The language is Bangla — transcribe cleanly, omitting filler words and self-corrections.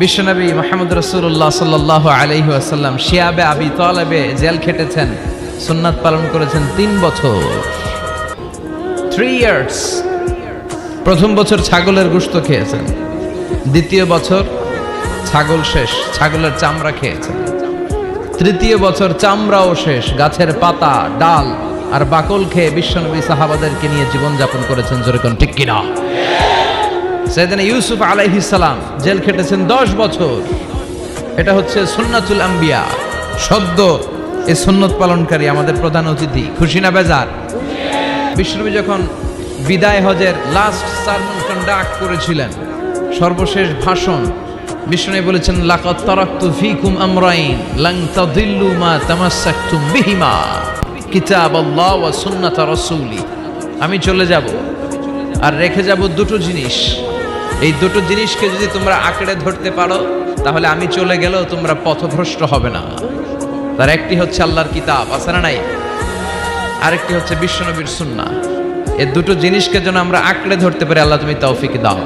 বিশ্বনবী মুহাম্মদ রাসূলুল্লাহ সাল্লাল্লাহু আলাইহি ওয়াসাল্লাম শিয়াবে আবি তালেবে জেল খেটেছেন, সুন্নাত পালন করেছেন 3 বছর, 3 ইয়ার্স। প্রথম বছর ছাগলের গোশত খেয়েছেন, দ্বিতীয় বছর ছাগল শেষ, ছাগলের চামড়া খেয়েছেন, তৃতীয় বছর চামড়াও শেষ, গাছের পাতা, ডাল আর বাকল খেয়ে বিশ্বনবী সাহাবাদেরকে নিয়ে জীবনযাপন করেছেন। জোরে কোন ঠিক কিনা? সাইয়েদনা ইউসুফ আলাইহিস সালাম জেল খেটেছেন 10 বছর। এটা হচ্ছে সুন্নাতুল আম্বিয়া, সদ্য এই সুন্নত পালনকারী আমাদের প্রধান অতিথি। খুশি না বেজার? বিশ্বনবী যখন বিদায় হজের লাস্ট সারমন কন্ডাক্ট করেছিলেন, সর্বশেষ ভাষণ, বিশ্বনবী বলেছেন লাকাদ তারাকতু ফীকুম আমরাইন লান তাদিল্লু মা তামাসসাকতুম বিহিমা কিতাবাল্লাহ ওয়া সুন্নাত রাসূলি। আমি চলে যাব আর রেখে যাব দুটো জিনিস। এই দুটো জিনিসকে যদি তোমরা আঁকড়ে ধরতে পারো তাহলে আমি চলে গেলেও তোমরা পথভ্রষ্ট হবে না। তার একটি হচ্ছে আল্লাহর কিতাব, আছে না নাই? আরেকটি হচ্ছে বিশ্বনবীর সুন্নাহ। এই দুটো জিনিসকে যেন আমরা আঁকড়ে ধরতে পারি, আল্লাহ তুমি তৌফিক দাও।